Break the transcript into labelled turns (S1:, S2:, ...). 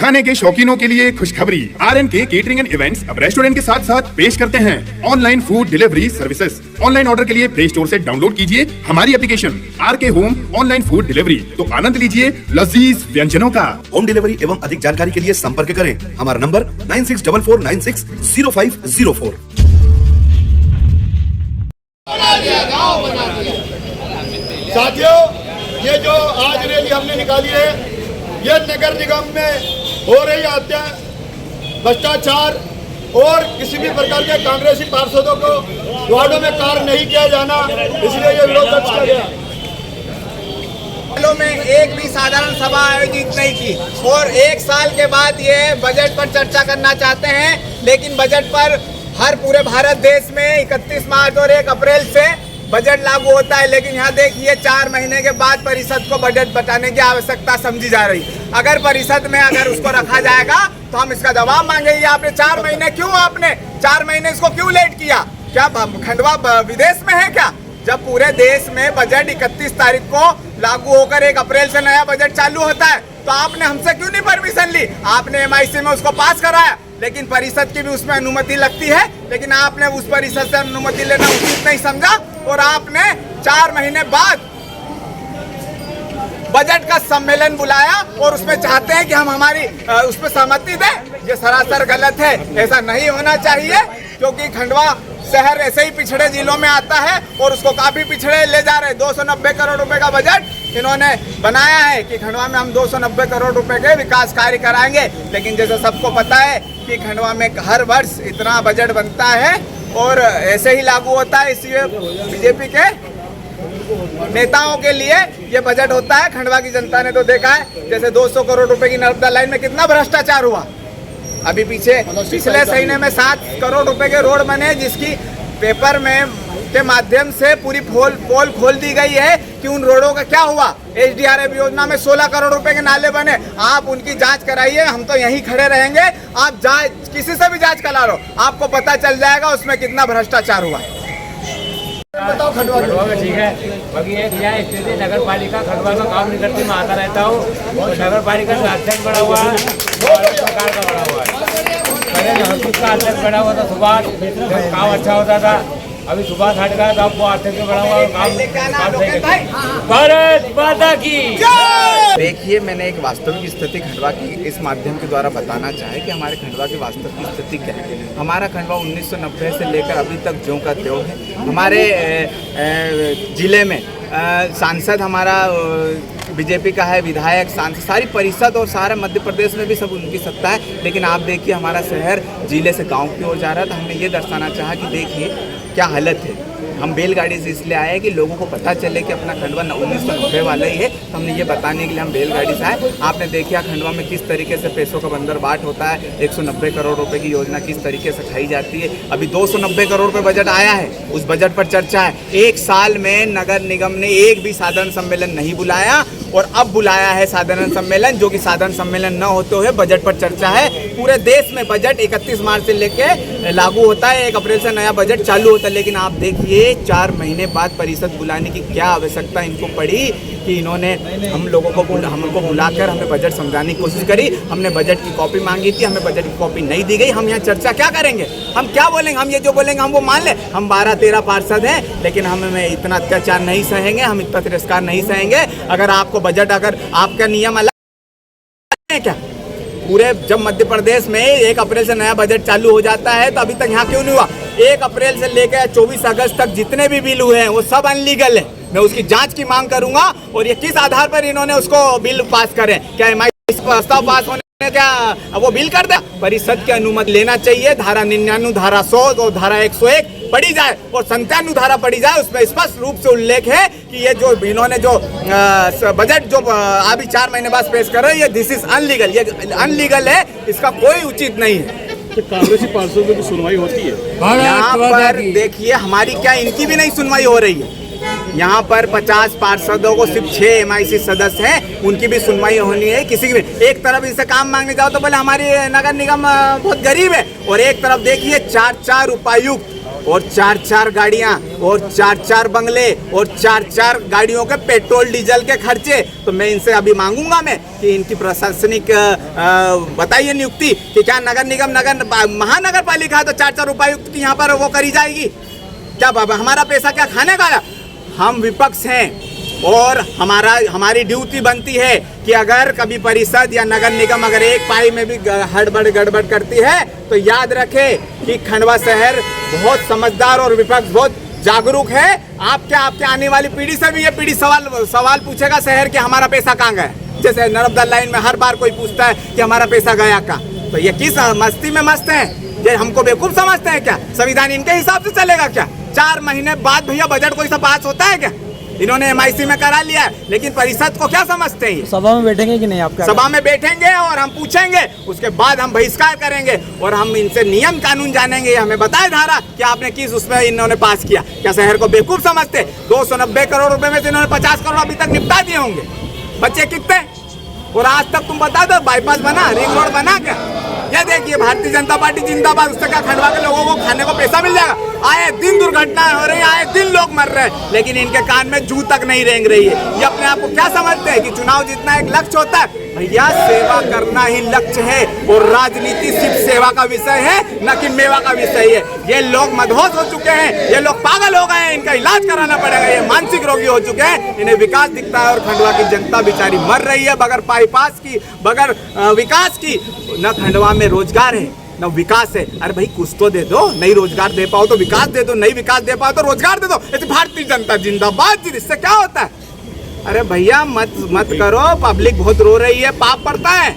S1: खाने के शौकीनों के लिए खुशखबरी। RNK केटरिंग एंड इवेंट्स अब रेस्टोरेंट के साथ साथ पेश करते हैं online food delivery services. Online order के लिए प्ले स्टोर से डाउनलोड कीजिए हमारी application RK home online food delivery, तो आनंद लीजिए लजीज व्यंजनों का।
S2: होम डिलीवरी एवं अधिक जानकारी के लिए संपर्क करें हमारा नंबर 9644960504।
S3: साथियों, ये जो आज रैली हमने निकाली है, ये नगर निगम में हो रही हत्या, भ्रष्टाचार और किसी भी प्रकार के कांग्रेसी पार्षदों को वार्डों में कार्य नहीं किया जाना, इसलिए ये विरोध दर्ज किया गया।
S4: में एक भी साधारण सभा आयोजित नहीं की और एक साल के बाद ये बजट पर चर्चा करना चाहते हैं, लेकिन बजट पर हर पूरे भारत देश में 31 मार्च और 1 अप्रैल से बजट लागू होता है, लेकिन यहाँ देखिए 4 महीने के बाद परिषद को बजट बताने की आवश्यकता समझी जा रही। अगर परिषद में अगर उसको रखा जाएगा तो हम इसका जवाब मांगेंगे। आपने 4 महीने क्यों, आपने 4 महीने इसको क्यों लेट किया? क्या खंडवा विदेश में है क्या? जब पूरे देश में बजट 31 तारीख को लागू होकर 1 अप्रैल से नया बजट चालू होता है, तो आपने हमसे क्यों नहीं परमिशन ली? आपने MIC में उसको पास कराया, लेकिन परिषद की भी उसमें अनुमति लगती है, लेकिन आपने उस परिषद से अनुमति लेना उचित नहीं समझा और आपने 4 महीने बाद बजट का सम्मेलन बुलाया और उसमें चाहते हैं कि हम हमारी उसमें सहमति दें। ये सरासर गलत है, ऐसा नहीं होना चाहिए, क्योंकि खंडवा शहर ऐसे ही पिछड़े जिलों में आता है और उसको काफी पिछड़े ले जा रहे हैं। 290 करोड़ रुपए का बजट इन्होंने बनाया है कि खंडवा में हम 290 करोड़ रुपए के विकास कार्य कराएंगे, लेकिन जैसे सबको पता है कि खंडवा में हर वर्ष इतना बजट बनता है और ऐसे ही लागू होता है। इसलिए बीजेपी के नेताओं के लिए ये बजट होता है। खंडवा की जनता ने तो देखा है, जैसे 200 करोड़ रुपए की नर्मदा लाइन में कितना भ्रष्टाचार हुआ। अभी पिछले महीने में 7 करोड़ रुपए के रोड बने, जिसकी पेपर में के माध्यम से पूरी पोल खोल दी गई है कि उन रोडों का क्या हुआ। SDRF योजना में 16 करोड़ रुपए के नाले बने। आप उनकी जांच कराइए, हम तो यहीं खड़े रहेंगे। आप जांच किसी से भी जांच करा लो, आपको पता चल जाएगा उसमें कितना भ्रष्टाचार हुआ है।
S3: बताओ खंडवा
S5: में ठीक है, बाकी एक यहाँ स्थिति नगर पालिका खंडवा का काम नहीं करती, मैं आता रहता हूँ। नगर पालिका का अध्यक्ष बना हुआ है, सरकार का बना हुआ है। पहले का अध्यक्ष बना हुआ था सुभाष, काम अच्छा होता था। अभी सुभाष हट गया तो आपको अध्यक्ष बना हुआ भारत माता की।
S4: देखिए, मैंने एक वास्तविक स्थिति खंडवा की इस माध्यम के द्वारा बताना चाहे कि हमारे खंडवा की वास्तविक स्थिति क्या है। हमारा खंडवा 1990 से लेकर अभी तक ज्यों का त्यों है। हमारे जिले में सांसद हमारा बीजेपी का है, विधायक, सांसद, सारी परिषद और सारा मध्य प्रदेश में भी सब उनकी सत्ता है। लेकिन आप देखिए हमारा शहर जिले से गांव की ओर जा रहा है। तो हमने ये दर्शाना चाहा कि देखिए क्या हालत है। हम बैलगाड़ी से इसलिए आए कि लोगों को पता चले कि अपना खंडवा 1990 वाला ही है, तो हमने ये बताने के लिए हम बैलगाड़ी से आए। आपने देखा खंडवा में किस तरीके से पैसों का बंदरबाट होता है। 190 करोड़ रुपए की योजना किस तरीके से खाई जाती है। अभी 290 करोड़ रुपए बजट आया है, उस बजट पर चर्चा है। 1 साल में नगर निगम ने एक भी साधारण सम्मेलन नहीं बुलाया और अब बुलाया है साधारण सम्मेलन, जो कि साधारण सम्मेलन न होते हुए बजट पर चर्चा है। पूरे देश में बजट 31 मार्च से लेके लागू होता है, 1 अप्रैल से नया बजट चालू होता है। लेकिन आप देखिए 4 महीने बाद परिषद बुलाने की क्या आवश्यकता इनको पड़ी कि इन्होंने हम लोगों को हमको बुलाकर हमें बजट समझाने की कोशिश करी। हमने बजट की कॉपी मांगी थी, हमें बजट की कॉपी नहीं दी गई। हम यहाँ चर्चा क्या करेंगे? हम क्या बोलेंगे? हम ये जो बोलेंगे हम वो मान लें। हम 12-13 पार्षद हैं, लेकिन हमें इतना अत्याचार नहीं सहेंगे, हम इतना तिरस्कार नहीं सहेंगे। अगर आपको बजट, अगर आपका नियम अलग है क्या? पूरे जब मध्य प्रदेश में 1 अप्रैल से नया बजट चालू हो जाता है, तो अभी तक यहाँ क्यों नहीं हुआ? 1 अप्रैल से लेकर 24 अगस्त तक जितने भी बिल हुए हैं वो सब अनलीगल है। मैं उसकी जांच की मांग करूंगा और ये किस आधार पर इन्होंने उसको बिल पास करें। क्या MIC प्रस्ताव पास होने क्या अब वो बिल कर दे? परिषद की अनुमति लेना चाहिए। धारा 99, धारा 100 और धारा 101 पढ़ी जाए और 97 धारा पढ़ी जाए। उसमें स्पष्ट रूप से उल्लेख है कि ये जो इन्होंने जो बजट जो अभी 4 महीने बाद पेश कर रहे हैं, ये दिस इज अनलीगल, ये अनलीगल है, इसका कोई उचित नहीं है।
S6: तो कांग्रेसी पार्षदों की सुनवाई होती है
S4: यहाँ पर? देखिए हमारी क्या, इनकी भी नहीं सुनवाई हो रही है। यहाँ पर 50 पार्षदों को सिर्फ 6 MIC सदस्य हैं, उनकी भी सुनवाई होनी है। किसी भी एक तरफ इसे काम मांगने जाओ तो बोले हमारी नगर निगम बहुत गरीब है, और एक तरफ देखिए 4 उपायुक्त और 4-4 गाड़ियां और 4-4 बंगले और 4-4 गाड़ियों के पेट्रोल डीजल के खर्चे। तो मैं इनसे अभी मांगूंगा मैं कि इनकी प्रशासनिक बताइए नियुक्ति कि क्या नगर निगम महानगर पालिका है तो 4-4 उपायुक्त की यहाँ पर वो करी जाएगी क्या? बाबा हमारा पैसा क्या खाने का? हम विपक्ष हैं और हमारी ड्यूटी बनती है कि अगर कभी परिषद या नगर निगम अगर एक पाई में भी हड़बड़ गड़बड़ करती है तो याद रखे कि खंडवा शहर बहुत समझदार और विपक्ष बहुत जागरूक है। आपके आने वाली पीढ़ी से भी ये पीढ़ी सवाल पूछेगा शहर कि हमारा पैसा कहाँ गया। जैसे नर्मदा लाइन में हर बार कोई पूछता है कि हमारा पैसा गया कहाँ। तो ये किस मस्ती में मस्त है? ये हमको बेवकूफ समझते हैं क्या? संविधान इनके हिसाब से चलेगा क्या? 4 महीने बाद भैया बजट कोई सा पास होता है क्या? इन्होंने MIC में करा लिया है, लेकिन परिषद को क्या समझते हैं?
S7: सभा में बैठेंगे कि नहीं? आपका
S4: सभा में बैठेंगे और हम पूछेंगे, उसके बाद हम बहिष्कार करेंगे और हम इनसे नियम कानून जानेंगे। हमें बताए धारा कि आपने किस उसमें इन्होंने पास किया। क्या शहर को बेवकूफ समझते? 290 करोड़ रुपए में से इन्होंने 50 करोड़ अभी तक निपटा दिए होंगे। बच्चे कितने? और आज तक तुम बता दो बाईपास बना, रिंग रोड बना क्या? ये देखिए भारतीय जनता पार्टी जिंदाबाद। उससे क्या खंडवा के लोगों को खाने को पैसा मिल जाएगा? आए दिन दुर्घटनाएं हो रही है, आए दिन लोग मर रहे हैं, लेकिन इनके कान में जू तक नहीं रेंग रही है। ये अपने आप को क्या समझते हैं कि चुनाव जीतना एक लक्ष्य होता है? भैया सेवा करना ही लक्ष्य है और राजनीति सिर्फ सेवा का विषय है, न कि मेवा का विषय है। ये लोग मदहोश हो चुके हैं, ये लोग पागल हो गए हैं, इनका इलाज कराना पड़ेगा। ये मानसिक रोगी हो चुके हैं, इन्हें विकास दिखता है और खंडवा की जनता बेचारी मर रही है बगैर बाईपास की, बगैर विकास की। न खंडवा में रोजगार है न विकास है। अरे भाई कुछ तो दे दो, नहीं रोजगार दे पाओ तो विकास दे दो, नहीं विकास दे पाओ तो रोजगार दे दो। ये भारतीय जनता जिंदाबाद जी, इससे क्या होता है? अरे भैया मत करो, पब्लिक बहुत रो रही है, पाप पड़ता है।